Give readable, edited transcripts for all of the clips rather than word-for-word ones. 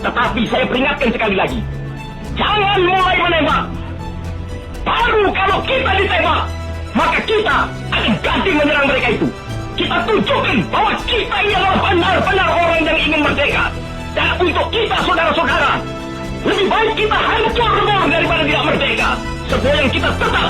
Tetapi saya peringatkan sekali lagi, jangan mulai menembak. Baru kalau kita ditembak, maka kita akan ganti menyerang mereka itu. Kita tunjukkan bahwa kita ini adalah benar-benar orang yang ingin merdeka. Dan untuk kita, saudara-saudara, lebih baik kita hancur lebur daripada tidak merdeka. Semua yang kita tetap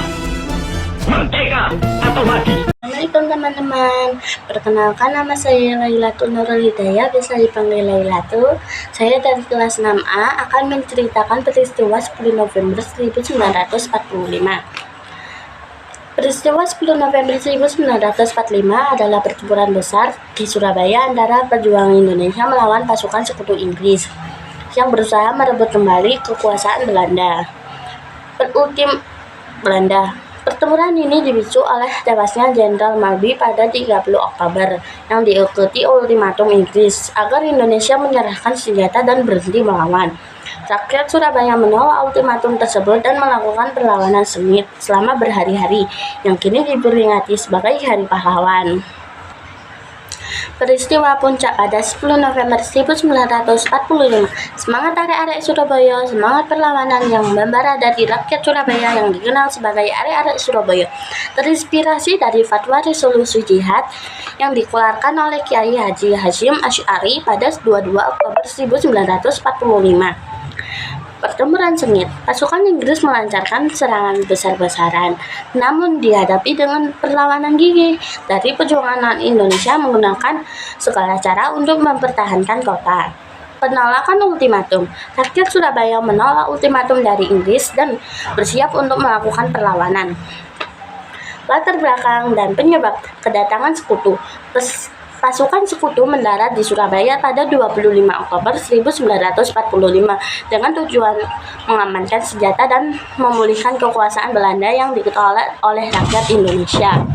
merdeka atau mati. Assalamualaikum teman-teman. Perkenalkan, nama saya Lailatul Nurul Hidayah, bisa dipanggil Lailatul. Saya dari kelas 6A akan menceritakan peristiwa 10 November 1945. Peristiwa 10 November 1945 adalah pertempuran besar di Surabaya antara pejuang Indonesia melawan pasukan sekutu Inggris yang berusaha merebut kembali kekuasaan Belanda. Pertempuran ini dipicu oleh tewasnya Jenderal Malby pada 30 Oktober yang diikuti ultimatum Inggris agar Indonesia menyerahkan senjata dan berhenti melawan. Rakyat Surabaya menolak ultimatum tersebut dan melakukan perlawanan sengit selama berhari-hari yang kini diperingati sebagai Hari Pahlawan. Peristiwa puncak pada 10 November 1945. Semangat arek-arek Surabaya, semangat perlawanan yang membara dari rakyat Surabaya yang dikenal sebagai arek-arek Surabaya, terinspirasi dari fatwa resolusi jihad yang dikeluarkan oleh Kiai Haji Hasyim Asy'ari pada 22 Oktober 1945. Pertempuran sengit, pasukan Inggris melancarkan serangan besar-besaran, namun dihadapi dengan perlawanan gigih dari perjuangan Indonesia menggunakan segala cara untuk mempertahankan kota. Penolakan ultimatum, rakyat Surabaya menolak ultimatum dari Inggris dan bersiap untuk melakukan perlawanan. Latar belakang dan penyebab kedatangan sekutu. Pasukan sekutu mendarat di Surabaya pada 25 Oktober 1945 dengan tujuan mengamankan senjata dan memulihkan kekuasaan Belanda yang ditolak oleh rakyat Indonesia.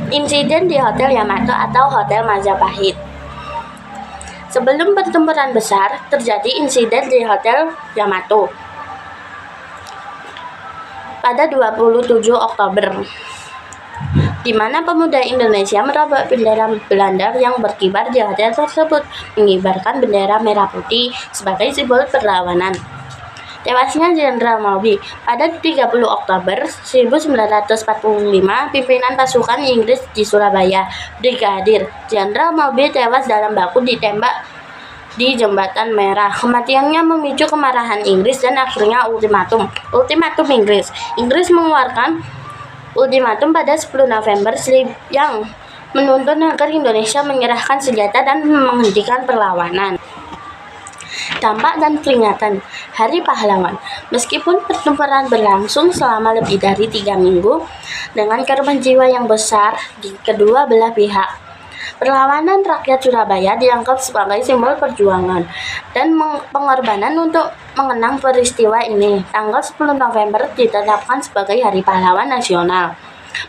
Insiden di Hotel Yamato atau Hotel Majapahit. Sebelum pertempuran besar, terjadi insiden di Hotel Yamato pada 27 Oktober. Di mana pemuda Indonesia merobek bendera Belanda yang berkibar di hotel tersebut, mengibarkan bendera merah putih sebagai simbol perlawanan. Tewasnya Jenderal Malby pada 30 Oktober 1945, pimpinan pasukan Inggris di Surabaya, Brigadir Jenderal Malby tewas dalam baku ditembak di Jembatan Merah. Kematiannya memicu kemarahan Inggris dan akhirnya ultimatum Inggris. Inggris mengeluarkan ultimatum pada 10 November yang menuntut agar Indonesia menyerahkan senjata dan menghentikan perlawanan. Dampak dan peringatan Hari Pahlawan. Meskipun pertempuran berlangsung selama lebih dari 3 minggu dengan korban jiwa yang besar di kedua belah pihak, perlawanan rakyat Surabaya dianggap sebagai simbol perjuangan dan pengorbanan untuk mengenang peristiwa ini. Tanggal 10 November ditetapkan sebagai Hari Pahlawan Nasional.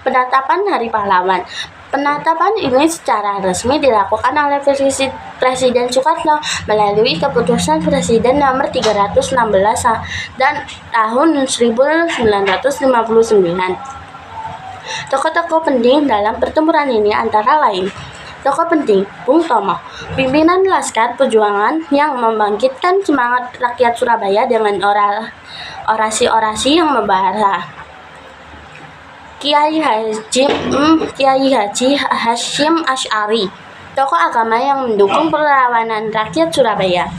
Penetapan Hari Pahlawan. Penetapan ini secara resmi dilakukan oleh Presiden Soekarno melalui Keputusan Presiden Nomor 316 dan tahun 1959. Tokoh-tokoh penting dalam pertempuran ini antara lain: tokoh penting, Bung Tomo, pimpinan Laskar Perjuangan yang membangkitkan semangat rakyat Surabaya dengan orasi-orasi yang membara. Kiai Haji Hasyim Asy'ari, tokoh agama yang mendukung perlawanan rakyat Surabaya.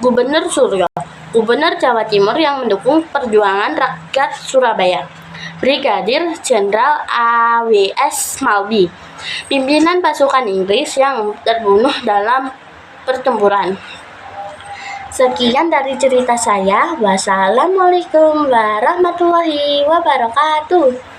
Gubernur Suryo, Gubernur Jawa Timur yang mendukung perjuangan rakyat Surabaya. Brigadir Jenderal A.W.S. Malby, pimpinan pasukan Inggris yang terbunuh dalam pertempuran. Sekian dari cerita saya. Wassalamualaikum warahmatullahi wabarakatuh.